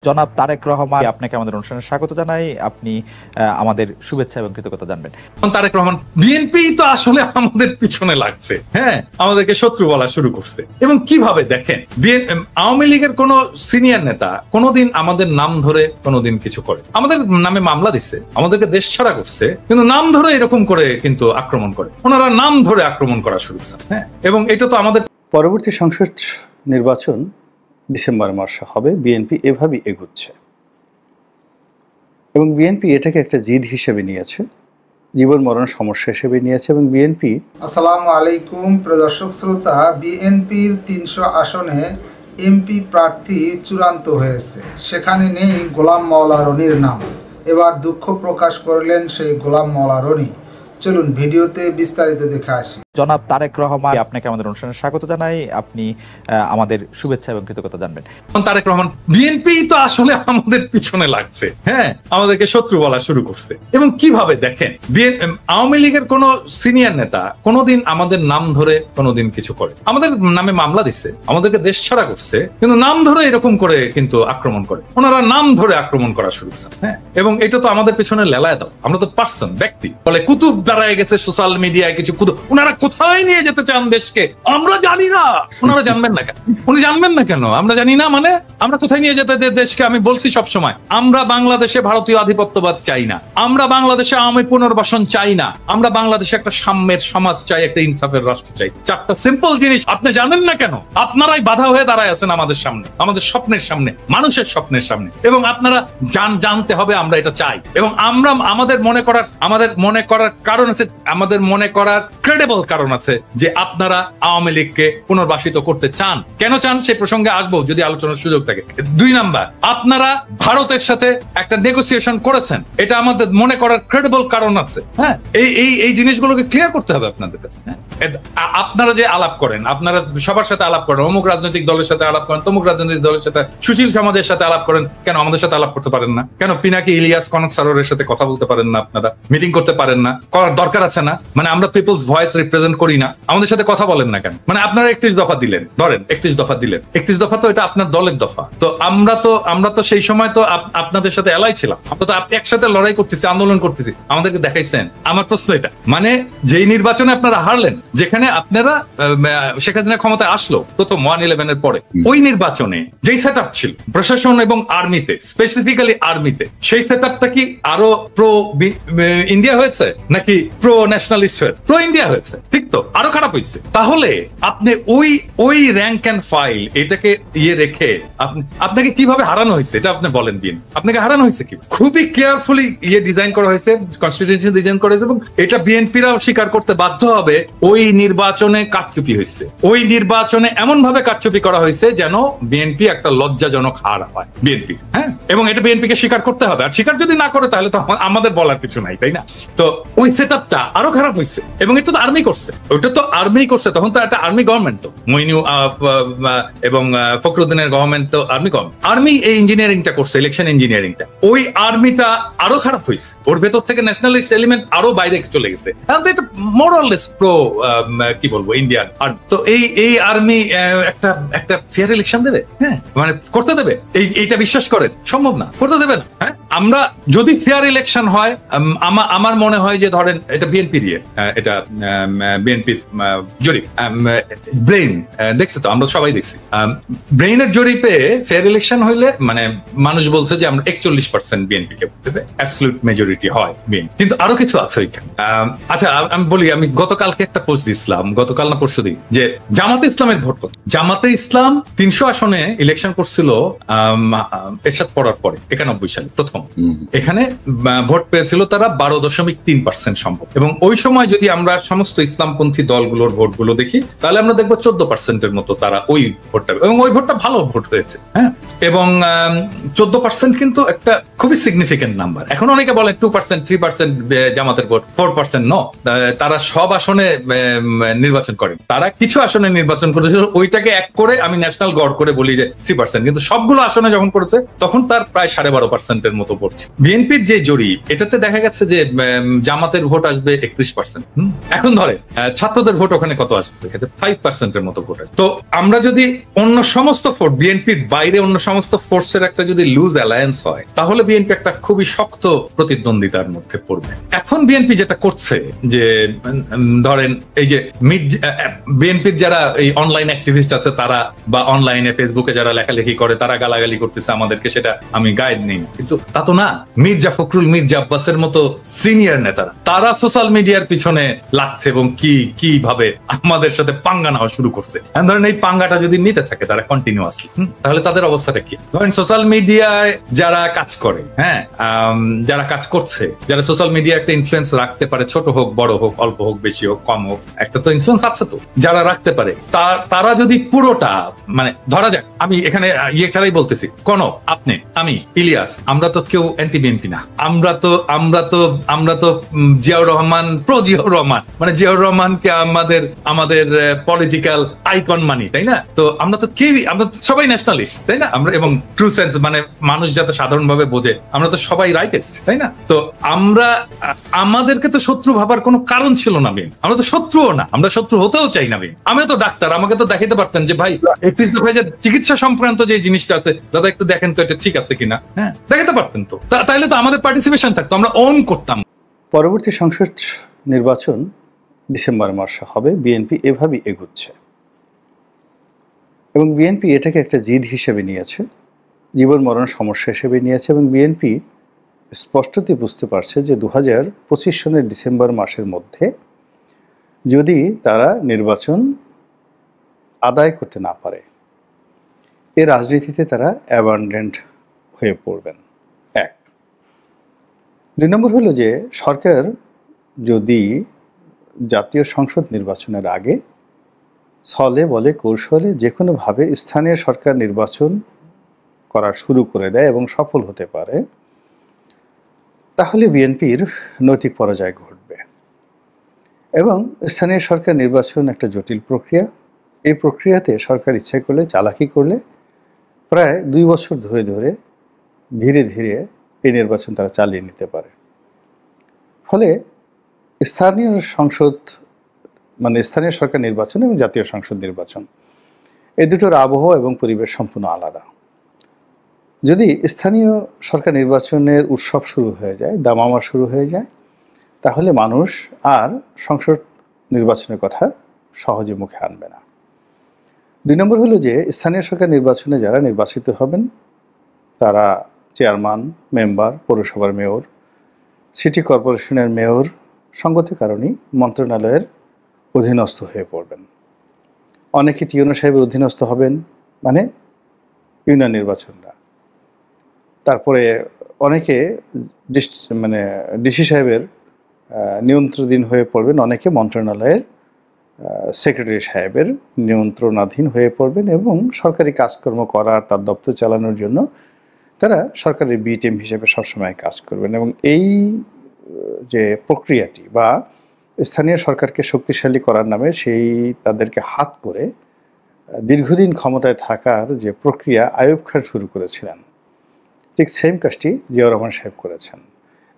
জনাব তারেক রহমান, আপনাকে আমাদের অনুষ্ঠানে স্বাগত জানাই। আপনি আমাদের শুভেচ্ছা এবং কৃতজ্ঞতা জানবেন। তারেক রহমান, বিএনপি তো আসলে আমাদের পিছনে লাগছে, হ্যাঁ, আমাদেরকে শত্রু বলা শুরু করছে। এবং কিভাবে দেখেন, আওয়ামী লীগের কোন সিনিয়র নেতা কোনোদিন আমাদের নাম ধরে কোনোদিন কিছু করে, আমাদের নামে মামলা দিচ্ছে, আমাদেরকে দেশ ছাড়া করছে, কিন্তু নাম ধরে এরকম করে কিন্তু আক্রমণ করে, ওনারা নাম ধরে আক্রমণ করা শুরু করছে, হ্যাঁ। এবং এটা তো আমাদের পরবর্তী সংসদ নির্বাচন ডিসেম্বর মাসে হবে, বিএনপি এভাবেই এগুচ্ছে এবং বিএনপি এটাকে একটা জিদ হিসেবে নিয়েছে, জীবন মরণ সমস্যা হিসেবে নিয়েছে। এবং বিএনপি আসসালামু আলাইকুম প্রিয় দর্শক শ্রোতা, বিএনপির ৩০০ আসনে এমপি প্রার্থী চূড়ান্ত হয়েছে, সেখানে নেই গোলাম মাওলা রনির নাম। এবার দুঃখ প্রকাশ করলেন সেই গোলাম মাওলা রনি। চলুন ভিডিওতে বিস্তারিত দেখে আসি। জনাব তারেক রহমান, আপনাকে আমাদের অনুষ্ঠানে স্বাগত জানাই। আপনি আমাদের শুভেচ্ছা এবং কৃতজ্ঞতা জানবেন। তারেক রহমান, বিএনপি তো আসলে আমাদের পিছনে লাগছে, হ্যাঁ, আমাদেরকে শত্রু বলা শুরু করছে। এবং কিভাবে দেখেন, আওয়ামী লীগের কোন সিনিয়র নেতা কোনোদিন আমাদের নাম ধরে কোনোদিন কিছু করে, আমাদের নামে মামলা দিচ্ছে, আমাদেরকে দেশ ছাড়া করছে, কিন্তু নাম ধরে এরকম করে কিন্তু আক্রমণ করে, ওনারা নাম ধরে আক্রমণ করা শুরু করছে, হ্যাঁ। এবং এটা তো আমাদের পিছনে লেলায় দাও, আমরা তো পার্সন, ব্যক্তি, বলে কুতুব দাঁড়ায় গেছে সোশ্যাল মিডিয়ায় কিছু কুতুব, ওনারা কোথায় নিয়ে যেতে চান দেশকে আমরা জানি না। ওনারা জানবেন না কেন? উনি জানবেন না কেন? আমরা জানি না মানে আমরা কোথায় নিয়ে যেতে দেশকে? আমি বলছি সব সময়, আমরা বাংলাদেশে ভারতীয় আধিপত্যবাদ চাই না, আমরা বাংলাদেশে আওয়ামী পুনর্বাসন চাই না, আমরা বাংলাদেশে একটা সাম্যের সমাজ চাই, একটা ইনসাফের রাষ্ট্র চাই। চারটা সিম্পল জিনিস আপনি জানেন না কেন? আপনারাই বাধা হয়ে দাঁড়ায় আছেন আমাদের সামনে, আমাদের স্বপ্নের সামনে, মানুষের স্বপ্নের সামনে। এবং আপনারা জানতে হবে আমরা এটা চাই। এবং আমরা আমাদের মনে করার কারণ আছে, আমাদের মনে করার ক্রেডিবল কারণ আছে যে আপনারা আওয়ামী লীগকে পুনর্বাসিত করতে চান। কেন চান সেই প্রসঙ্গে আসবো যদি আলোচনার সুযোগ থাকে। ২ নাম্বার, আপনারা ভারতের সাথে একটা নেগোসিয়েশন করেছেন, এটা আমাদের মনে করার ক্রেডিবল কারণ আছে, হ্যাঁ। এই জিনিসগুলোকে ক্লিয়ার করতে হবে আপনাদের কাছে, হ্যাঁ। আপনারা যে আলাপ করেন, আপনারা সবার সাথে আলাপ করেন, অমুক রাজনৈতিক দলের সাথে আলাপ করেন, তমুক রাজনৈতিক দলের সাথে, সুশীল সমাজের সাথে আলাপ করেন, কেন আমাদের সাথে আলাপ করতে পারেন না? কেন পিনাকি ইলিয়াস কনক সারোয়ারের সাথে কথা বলতে পারেন না? আপনারা মিটিং করতে পারেন না? করার দরকার আছে না? মানে আমরা পিপলস ভয়েস রিপ্রেজেন্ট করি না, আমাদের সাথে কথা বলেন না কেন? মানে আপনারা ৩১ দফা দিলেন, ধরেন ৩১ দফা দিলেন, ৩১ দফা তো এটা আপনার দলের দফা। তো আমরা তো সেই সময় তো আপনাদের সাথে এলাই ছিলাম, আমরা তো একসাথে লড়াই করতেছি, আন্দোলন করতেছি, আমাদেরকে দেখাইছেন। আমার প্রশ্ন এটা, মানে যেই নির্বাচনে আপনারা হারলেন, যেখানে আপনারা শেখ হাসিনা ক্ষমতায় আসলো প্রথম 1/11 এর পরে, ওই নির্বাচনে যেই সেট আপ ছিল প্রশাসন এবং আর্মিতে, স্পেসিফিক্যালি আর্মিতে, সেই সেট আপটা কি আরো প্রো ইন্ডিয়া হয়েছে নাকি প্রো ন্যাশনালিস্ট হয়েছে? প্রো ইন্ডিয়া হয়েছে, ঠিক তো? আরো খারাপ হয়েছে। তাহলে আপনি ওই র্যাঙ্ক এন্ড ফাইল এটাকে রেখে আপনাকে কিভাবে হারানো হয়েছে এটা আপনি বলেন দিন। আপনাকে হারানো হয়েছে কি? খুবই কেয়ারফুলি ডিজাইন করা হয়েছে, কনস্টিটিউশন ডিজাইন করা হয়েছে, এবং এটা বিএনপিরাও স্বীকার করতে বাধ্য হবে। ওই নির্বাচনে কারচুপি হয়েছে, ওই নির্বাচনে এমন ভাবে কারচুপি করা হয়েছে যেন বিএনপি একটা লজ্জাজনক হার হয় বিএনপি, হ্যাঁ। এবং এটা বিএনপি কে স্বীকার করতে হবে, আর স্বীকার যদি না করে তাহলে তো আমাদের বলার কিছু নাই, তাই না? তো ওই সেট আপটা আরো খারাপ হয়েছে, এবং এটা তো আর্মি করছে, ওইটা তো আর্মি করছে, তখন তো একটা আর্মি গভর্নমেন্ট, তো মইনু এবং ফখরুদ্দিনের গভর্নমেন্ট তো আর্মি গভর্নমেন্ট, আর্মি এই ইঞ্জিনিয়ারিংটা করছে, ইলেকশন ইঞ্জিনিয়ারিংটা। ওই আর্মিটা আরো খারাপ হয়েছে, ওর ভেতর থেকে ন্যাশনালিস্ট এলিমেন্ট আরো বাইরে চলে গেছে। এখন তো এটা মোরাললেস প্রো কি বলবো ইন্ডিয়ান। আর তো এই আর্মি একটা ফেয়ার ইলেকশন দেবে, হ্যাঁ, মানে করতে দেবে? এইটা বিশ্বাস করেন সম্ভব না, করতে দেবে না, হ্যাঁ। আমরা যদি ফেয়ার ইলেকশন হয়, আমার মনে হয় যে ধরেন এটা বিএনপির এটা বিএনপির জরিপ, ব্রেইন দেখছে তো, আমরা সবাই দেখছি, ব্রেইনের জরিপে ফেয়ার ইলেকশন হইলে মানে মানুষ বলছে যে আমরা 41% বিএনপি কে দেবে, অ্যাবসলিউট মেজরিটি হয় বিএনপি। কিন্তু আরো কিছু আছে ওইখানে। আচ্ছা আমি বলি, আমি গতকালকে একটা পোস্ট দিছিলাম, গতকাল না পরশু দিন, যে জামাতে ইসলামের ভোট কত। জামাতে ইসলাম ৩০০ আসনে ইলেকশন করছিল এরশাদ পড়ার পরে ৯১ সালে প্রথম। এখানে ভোট পেয়েছিল তারা ১২.৩% সম্ভব। এবং ওই সময় যদি আমরা সমস্ত ইসলামপন্থী দলগুলোর ভোটগুলো দেখি, তাহলে আমরা দেখবো 14%-এর মতো তারা ওই ভোটটা, এবং ওই ভোটটা ভালো ভোট হয়েছে, হ্যাঁ। এবং 14% কিন্তু একটা খুবই সিগনিফিকেন্ট নাম্বার। এখন অনেকে বলে 2%, 3% জামাতের ভোট, 4% ন, তারা সব আসনে নির্বাচন করেন, তারা কিছু আসনে নির্বাচন করেছিল, ওইটাকে এক করে আমি ন্যাশনাল গড় করে বলি যে 3%, কিন্তু সবগুলো আসনে যখন করেছে তখন তার প্রায় 12.5%-এর মতো পড়ছে। বিএনপির যে জরিপ, এটাতে দেখা গেছে যে জামাতের ভোট আসবে 31%। এখন ধরে ছাত্রদের ভোট ওখানে কত আসবে? 5%-এর মতো ভোট আসবে। তো আমরা যদি অন্য সমস্ত ফোর্স, বিএনপির বাইরে অন্য সমস্ত ফোর্সের একটা যদি লুজ অ্যালায়েন্স হয়, তাহলে বিএনপি একটা খুবই শক্ত প্রতিদ্বন্দ্বিতার মধ্যে পড়বে। এখন বিএনপি যেটা করছে যে ধরেন এই যে বিএনপির যারা এই অনলাইন অ্যাক্টিভিস্ট আছে তারা, বা অনলাইনে ফেসবুকে যারা লেখালেখি করে তারা গালাগালি করতেছে আমাদেরকে, সেটা আমি গাইড নেই, কিন্তু তা তো না। মির্জা ফখরুল, মির্জা আব্বাসের মতো সিনিয়র নেতারা তারা সোশ্যাল মিডিয়ার পিছনে লাগছে এবং কিভাবে আমাদের সাথে পাঙ্গা নেওয়া শুরু করছে। ধরেন এই পাঙ্গাটা যদি নিতে থাকে তারা কন্টিনিউয়াসলি, তাহলে তাদের অবস্থাটা কি? ধরেন সোশ্যাল মিডিয়ায় যারা কাজ করে, যারা কাজ করছে, যারা সোশ্যাল মিডিয়া একটা ইনফ্লুয়েন্স রাখতে পারে, ছোট হোক বড় হোক, অল্প হোক বেশি হোক কম হোক, একটা তো ইনফ্লুয়েন্স আছে, তো যারা রাখতে পারে তারা যদি পুরোটা, মানে ধরা যাক, আমি এখানে ইয়ে ছাড়াই বলতেছি, কোন আপনি, আমি, ইলিয়াস, আমরা তো কেউ অ্যান্টি বিএনপি না। আমরা তো জিয়াউর রহমান, প্রো জিয়াউর রহমান, মানে জিয়াউর রহমানকে আমাদের পলিটিক্যাল আইকন মানি, তাই না? তো আমরা তো সবাই ন্যাশনালিস্ট, তাই না? আমরা, এবং ট্রু সেন্স, মানে মানুষ যাতে সাধারণভাবে বোঝে, আমরা তো সবাই রাইটেস্ট, তাই না? তো আমাদেরকে তো শত্রু ভাবার কোনো কারণ ছিল না। আমরা তো শত্রুও না, আমরা শত্রু হতেও চাই না। আমিও তো ডাক্তার, আমাকে তো দেখাইতে পারতেন যে ভাই 31 দফায় যে চিকিৎসা সংক্রান্ত যে জিনিসটা আছে, দাদা একটু দেখেন তো এটা ঠিক আছে কিনা, দেখাতে পারতেন তো, তাইলে তো আমাদের পার্টিসিপেশন থাকতো, আমরা অন করতাম। পরবর্তী সংসদ নির্বাচন ডিসেম্বর মাসে হবে, বিএনপি এভাবেই এগুচ্ছে এবং বিএনপি এটাকে একটা জিদ হিসেবে নিয়েছে, জীবন মরণ সমস্যা হিসেবে নিয়েছে এবং বিএনপি স্পষ্টতই বুঝতে পারছে যে 2025 সনের ডিসেম্বর মাসের মধ্যে যদি তারা নির্বাচন আদায় করতে না পারে, এ রাজনীতিতে তারা অ্যাবান্ডেন্ট হয়ে পড়বেন। 1 2 নম্বর হলো যে সরকার যদি জাতীয় সংসদ নির্বাচনের আগে ছলে বলে কৌশলে যে কোনোভাবে স্থানীয় সরকার নির্বাচন করা শুরু করে দেয় এবং সফল হতে পারে, তাহলে বিএনপির নৈতিক পরাজয় ঘটবে। এবং স্থানীয় সরকার নির্বাচন একটা জটিল প্রক্রিয়া। এই প্রক্রিয়াতে সরকার ইচ্ছা করলে, চালাকি করলে প্রায় 2 বছর ধরে ধীরে ধীরে এই নির্বাচন তারা চালিয়ে নিতে পারে। ফলে স্থানীয় সংসদ, মানে স্থানীয় সরকার নির্বাচন এবং জাতীয় সংসদ নির্বাচন, এই দুটোর আবহাওয়া এবং পরিবেশ সম্পূর্ণ আলাদা। যদি স্থানীয় সরকার নির্বাচনের উৎসব শুরু হয়ে যায়, দামামা শুরু হয়ে যায়, তাহলে মানুষ আর সংসদ নির্বাচনের কথা সহজে মুখে আনবে না। 2 নম্বর হলো যে স্থানীয় সরকার নির্বাচনে যারা নির্বাচিত হবেন তারা চেয়ারম্যান, মেম্বার, পৌরসভার মেয়র, সিটি কর্পোরেশনের মেয়র সঙ্গত কারণেই মন্ত্রণালয়ের অধীনস্থ হয়ে পড়বেন। অনেকে টিউনো সাহেবের অধীনস্থ হবেন, মানে ইউনিয়ন নির্বাচনরা। তারপরে অনেকে ডিসি সাহেবের নিয়ন্ত্রণাধীন হয়ে পড়বেন, অনেকে মন্ত্রণালয়ের সেক্রেটারি সাহেবের নিয়ন্ত্রণাধীন হয়ে পড়বেন এবং সরকারি কাজকর্ম করার, তার দপ্তর চালানোর জন্য তারা সরকারের বি টিম হিসেবে সবসময় কাজ করবেন। এবং এই যে প্রক্রিয়াটি বা স্থানীয় সরকারকে শক্তিশালী করার নামে সেই তাদেরকে হাত করে দীর্ঘদিন ক্ষমতায় থাকার যে প্রক্রিয়া আইয়ুব খান শুরু করেছিলেন, ঠিক সেম কাজটি জিয়াউর রহমান সাহেব করেছেন।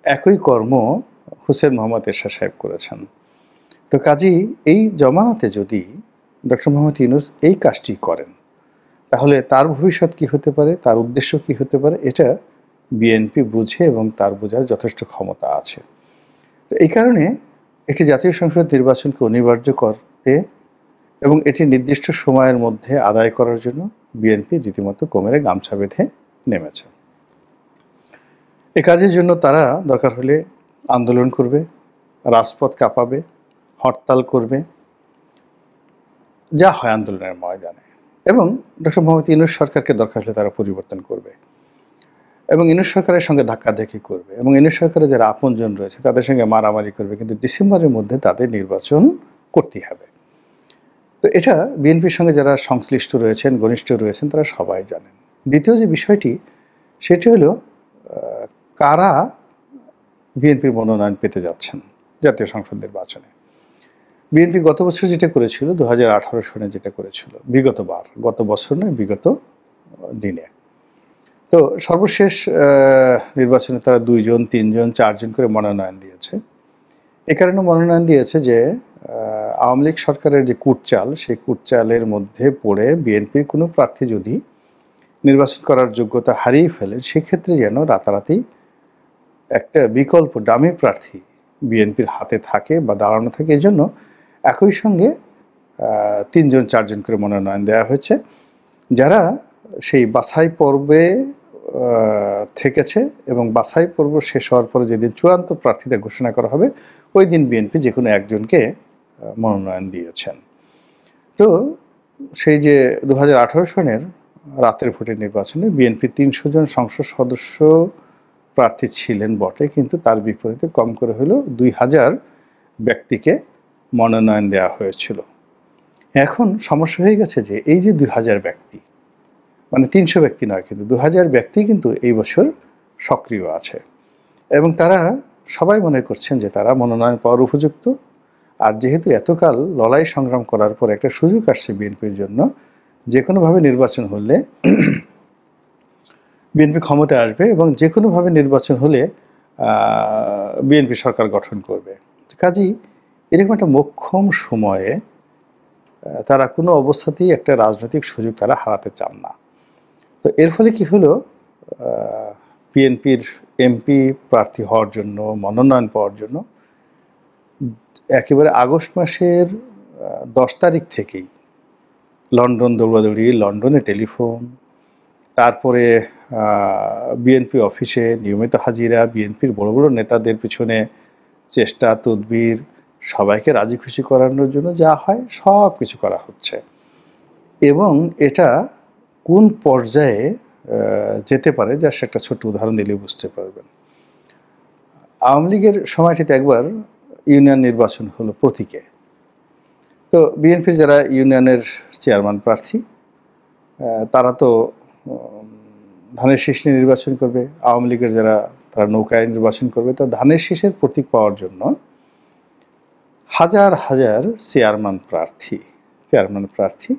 একই কর্ম হুসেন মোহাম্মদ এরশাদ সাহেব করেছেন। তো কাজেই এই জমানাতে যদি ডক্টর মোহাম্মদ ইউনূস এই কাজটি করেন, তাহলে তার ভবিষ্যৎ কী হতে পারে, তার উদ্দেশ্য কী হতে পারে, এটা বিএনপি বুঝে এবং তার বোঝার যথেষ্ট ক্ষমতা আছে। তো এই কারণে একটি জাতীয় সংসদ নির্বাচনকে অনিবার্য করতে এবং এটি নির্দিষ্ট সময়ের মধ্যে আদায় করার জন্য বিএনপি রীতিমতো কোমরে গামছা বেঁধে নেমেছে। এ কাজের জন্য তারা দরকার হলে আন্দোলন করবে, রাজপথ কাঁপাবে, হরতাল করবে, যা হয় আন্দোলনের ময়দানে। এবং ডক্টর মোহাম্মদ ইউনূস সরকারকে দরকার হলে তারা পরিবর্তন করবে এবং ইউনূস সরকারের সঙ্গে ধাক্কাধাক্কি করবে এবং ইউনূস সরকারের যারা আপনজন রয়েছে তাদের সঙ্গে মারামারি করবে, কিন্তু ডিসেম্বরের মধ্যে তাদের নির্বাচন করতেই হবে। তো এটা বিএনপির সঙ্গে যারা সংশ্লিষ্ট রয়েছেন, ঘনিষ্ঠ রয়েছেন, তারা সবাই জানেন। দ্বিতীয় যে বিষয়টি, সেটি হলো কারা বিএনপির মনোনয়ন পেতে যাচ্ছেন জাতীয় সংসদ নির্বাচনে। বিএনপি গত বছর যেটা করেছিল, 2018 সনে যেটা করেছিল, গত বছর নয় বিগত দিনে, তো সর্বশেষ নির্বাচনে তারা 2 জন 3 জন 4 জন করে মনোনয়ন দিয়েছে। এ কারণে মনোনয়ন দিয়েছে যে আওয়ামী লীগ সরকারের যে কুটচাল, সেই কুটচালের মধ্যে পড়ে বিএনপির কোনো প্রার্থী যদি নির্বাচন করার যোগ্যতা হারিয়ে ফেলে, সেক্ষেত্রে যেন রাতারাতি একটা বিকল্প ডামি প্রার্থী বিএনপির হাতে থাকে বা দাঁড়ানো থাকে। এজন্য একই সঙ্গে 3 জন 4 জন করে মনোনয়ন দেওয়া হয়েছে, যারা সেই বাছাই পর্বে থেকেছে এবং বাছাই পর্ব শেষ হওয়ার পরে যেদিন চূড়ান্ত প্রার্থীদের ঘোষণা করা হবে, ওই দিন বিএনপি যে কোনো একজনকে মনোনয়ন দিয়েছেন। তো সেই যে 2018 সনের রাতের ভোটের নির্বাচনে বিএনপি 300 জন সংসদ সদস্য প্রার্থী ছিলেন বটে, কিন্তু তার বিপরীতে কম করে হলেও 2000 ব্যক্তিকে মনোনয়ন দেওয়া হয়েছিল। এখন সমস্যা হয়ে গেছে যে এই যে 2000 ব্যক্তি, মানে 300 ব্যক্তি নয়, কিন্তু 2000 ব্যক্তি কিন্তু এই বছর সক্রিয় আছে এবং তারা সবাই মনে করছেন যে তারা মনোনয়ন পাওয়ার উপযুক্ত। আর যেহেতু এতকাল লড়াই সংগ্রাম করার পর একটা সুযোগ আসছে বিএনপির জন্য, যে কোনোভাবে নির্বাচন হলে বিএনপি ক্ষমতায় আসবে এবং যে কোনোভাবে নির্বাচন হলে বিএনপি সরকার গঠন করবে। কাজেই এরকম একটা মোক্ষম সময়ে তারা কোনো অবস্থাতেই একটা রাজনৈতিক সুযোগ তারা হারাতে চান না। তো এর ফলে কি হলো, বিএনপির এমপি প্রার্থী হওয়ার জন্য, মনোনয়ন পাওয়ার জন্য একেবারে আগস্ট মাসের 10 তারিখ থেকেই লন্ডন দৌড়াদৌড়ি, লন্ডনে টেলিফোন, তারপরে বিএনপি অফিসে নিয়মিত হাজিরা, বিএনপির বড় বড় নেতাদের পিছনে চেষ্টা তদবির, সবাইকে রাজি খুশি করানোর জন্য যা হয় সব কিছু করা হচ্ছে। এবং এটা কোন পর্যায়ে যেতে পারে, যার একটা ছোট্ট উদাহরণ দিলে বুঝতে পারবেন। আওয়ামী লীগের সময়টিতে একবার ইউনিয়ন নির্বাচন হলো প্রতীকে। তো বিএনপির যারা ইউনিয়নের চেয়ারম্যান প্রার্থী, তারা তো ধানের শীষ নিয়ে নির্বাচন করবে, আওয়ামী লীগের যারা তারা নৌকায় নির্বাচন করবে। তো ধানের শীষের প্রতীক পাওয়ার জন্য হাজার হাজার চেয়ারম্যান প্রার্থী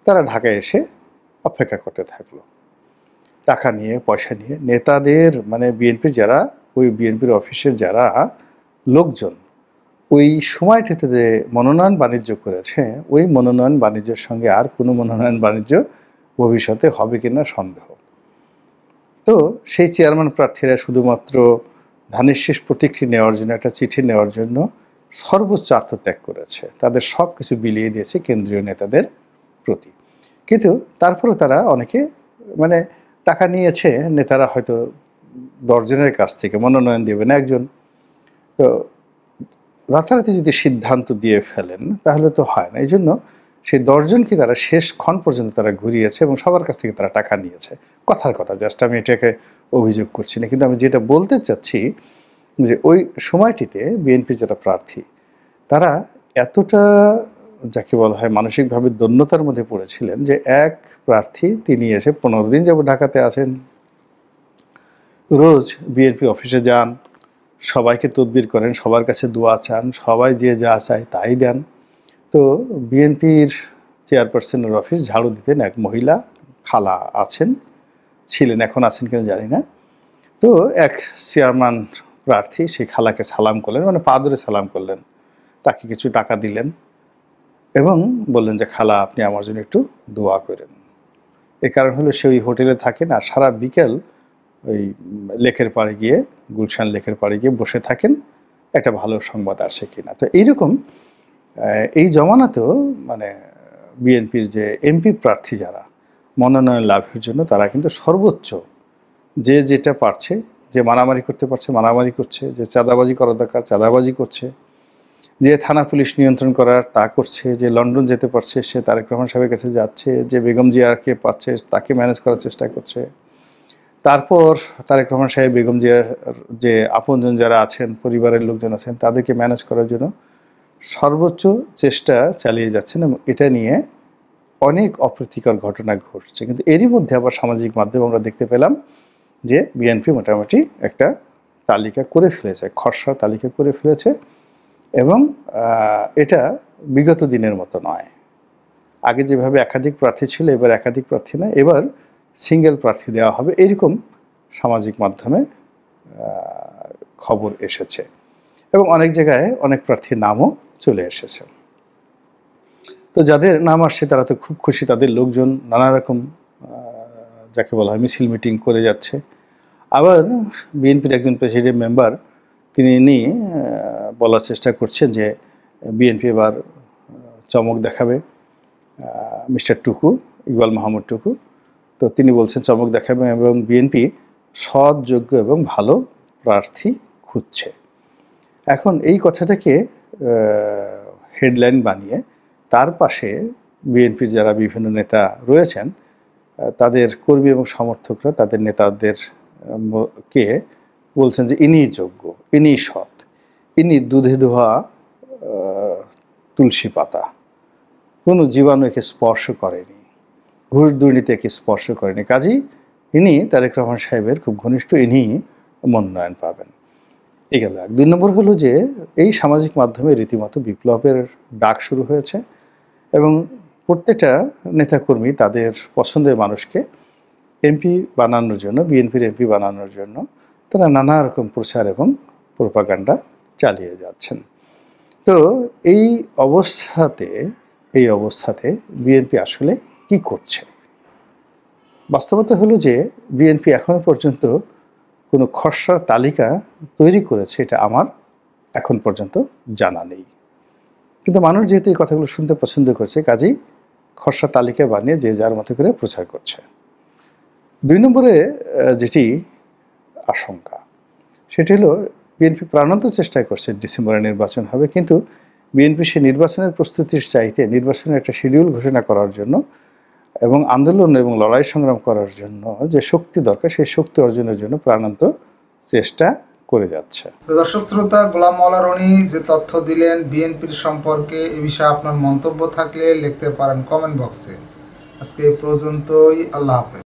তারা ঢাকায় এসে অপেক্ষা করতে থাকলো, টাকা নিয়ে পয়সা নিয়ে। নেতাদের মানে বিএনপির যারা, ওই বিএনপির অফিসের যারা লোকজন ওই সময়টাতে যে মনোনয়ন বাণিজ্য করেছে, ওই মনোনয়ন বাণিজ্যের সঙ্গে আর কোনো মনোনয়ন বাণিজ্য ভবিষ্যতে হবে কিনা সন্দেহ। তো সেই চেয়ারম্যান প্রার্থীরা শুধুমাত্র ধানের শীষ প্রতীকটি নেওয়ার জন্য, একটা চিঠি নেওয়ার জন্য সর্বোচ্চ আত্মত্যাগ করেছে, তাদের সব কিছু বিলিয়ে দিয়েছে কেন্দ্রীয় নেতাদের প্রতি। কিন্তু তারপরেও তারা অনেকে মানে টাকা নিয়েছে, নেতারা হয়তো 10 জনের কাছ থেকে মনোনয়ন দেবেন একজন। তো রাতারাতি যদি সিদ্ধান্ত দিয়ে ফেলেন তাহলে তো হয় না। এই জন্য সেই 10 জনকে তারা শেষ ক্ষণ পর্যন্ত তারা ঘুরিয়েছে এবং সবার কাছ থেকে তারা টাকা নিয়েছে। কথার কথা, জাস্ট আমি এটাকে অভিযোগ করছি না, কিন্তু আমি যেটা বলতে চাচ্ছি যে ওই সময়টিতে বিএনপি যারা প্রার্থী, তারা এতটা যাকে বলা হয় মানসিকভাবে দৈন্যতার মধ্যে পড়েছিলেন যে এক প্রার্থী তিনি এসে 15 দিন যাবত ঢাকাতে আছেন, রোজ বিএনপি অফিসে যান, সবাইকে তদবির করেন, সবার কাছে দোয়া চান, সবাই যে যা চায় তাই দেন। তো বিএনপির চেয়ারপারসনের অফিস ঝাড়ু দিতেন এক মহিলা খালা ছিলেন, এখন আছেন কিনা জানি না। তো এক চেয়ারম্যান প্রার্থী সেই খালাকে সালাম করলেন, মানে পা ধরে সালাম করলেন, তাকে কিছু টাকা দিলেন এবং বললেন যে খালা আপনি আমার জন্য একটু দোয়া করেন। এ কারণ হলো সে ওই হোটেলে থাকেন আর সারা বিকেল ওই লেকের পাড়ে গিয়ে, গুলশান লেকের পাড়ে গিয়ে বসে থাকেন একটা ভালো সংবাদ আসে কিনা। তো এইরকম এই জমানাতেও মানে বিএনপির যে এমপি প্রার্থী যারা মনোনয়ন লাভের জন্য, তারা কিন্তু সর্বোচ্চ যে যেটা পারছে, যে মারামারি করতে পারছে মারামারি করছে, যে চাঁদাবাজি করা দরকার চাঁদাবাজি করছে, যে থানা পুলিশ নিয়ন্ত্রণ করার তা করছে, যে লন্ডন যেতে পারছে সে তারেক রহমান সাহেবের কাছে যাচ্ছে, যে বেগম জিয়াকে পাচ্ছে তাকে ম্যানেজ করার চেষ্টা করছে। তারপর তারেক রহমান সাহেব বেগম জিয়ার যে আপনজন যারা আছেন, পরিবারের লোকজন আছেন, তাদেরকে ম্যানেজ করার জন্য সর্বোচ্চ চেষ্টা চালিয়ে যাচ্ছেন এবং এটা নিয়ে অনেক অপ্রীতিকর ঘটনা ঘটছে। কিন্তু এরই মধ্যে আবার সামাজিক মাধ্যমে আমরা দেখতে পেলাম যে বিএনপি মোটামুটি একটা তালিকা করে ফেলেছে, খসড়া তালিকা করে ফেলেছে এবং এটা বিগত দিনের মতো নয়। আগে যেভাবে একাধিক প্রার্থী ছিল, এবার একাধিক প্রার্থী নয়, এবার সিঙ্গেল প্রার্থী দেওয়া হবে, এরকম সামাজিক মাধ্যমে খবর এসেছে এবং অনেক জায়গায় অনেক প্রার্থীর নামও চলে এসেছে। তো যাদের নাম আসছে তারা তো খুব খুশি, তাদের লোকজন নানা রকম যাকে বলা হয় মিছিল মিটিং করে যাচ্ছে। আবার বিএনপির একজন প্রেসিডেন্ট মেম্বার তিনি বলার চেষ্টা করছেন যে বিএনপি এবার চমক দেখাবে, মিস্টার টুকু, ইকবাল মাহমুদ টুকু। তো তিনি বলছেন চমক দেখাবে এবং বিএনপি সৎ, যোগ্য এবং ভালো প্রার্থী খুঁজছে। এখন এই কথাটাকে হেডলাইন বানিয়ে তার পাশে বিএনপির যারা বিভিন্ন নেতা রয়েছেন তাদের কর্মী এবং সমর্থকরা তাদের নেতাদের কে বলছেন যে ইনি যোগ্য, ইনি সৎ, ইনি দুধে ধোয়া তুলসী পাতা, কোনো জীবাণু একে স্পর্শ করেনি, ঘুষ দুর্নীতি একে স্পর্শ করেনি, কাজেই ইনি তারেক রহমান সাহেবের খুব ঘনিষ্ঠ, ইনি মনোনয়ন পাবেন। এই গেল এক। 2 নম্বর হলো যে এই সামাজিক মাধ্যমে রীতিমতো বিপ্লবের ডাক শুরু হয়েছে এবং প্রত্যেকটা নেতাকর্মী তাদের পছন্দের মানুষকে এমপি বানানোর জন্য, বিএনপির এমপি বানানোর জন্য তারা নানা রকম প্রচার এবং প্রোপাগান্ডা চালিয়ে যাচ্ছেন। তো এই অবস্থাতে বিএনপি আসলে কি করছে? বাস্তবতা হলো যে বিএনপি এখনো পর্যন্ত কোনো খসড়া তালিকা তৈরি করেছে এটা আমার এখন পর্যন্ত জানা নেই, কিন্তু মানুষ যেহেতু এই কথাগুলো শুনতে পছন্দ করছে কাজেই খসড়া তালিকা বানিয়ে যে যার মতো করে প্রচার করছে। 2 নম্বরে যেটি আশঙ্কা সেটি হলো বিএনপি প্রাণান্ত চেষ্টা করছে ডিসেম্বরে নির্বাচন হবে, কিন্তু বিএনপি সেই নির্বাচনের প্রস্তুতির চাইতে নির্বাচনের একটা শিডিউল ঘোষণা করার জন্য এবং আন্দোলন এবং লড়াই সংগ্রাম করার জন্য যে শক্তি দরকার সেই শক্তি অর্জনের জন্য প্রাণান্ত চেষ্টা করে যাচ্ছে। দর্শক শ্রোতা, গোলাম মাওলা রনি যে তথ্য দিলেন বিএনপির সম্পর্কে, এ বিষয়ে আপনার মন্তব্য থাকলে লিখতে পারেন কমেন্ট বক্সে। আজকে এই পর্যন্তই, আল্লাহ হাফেজ।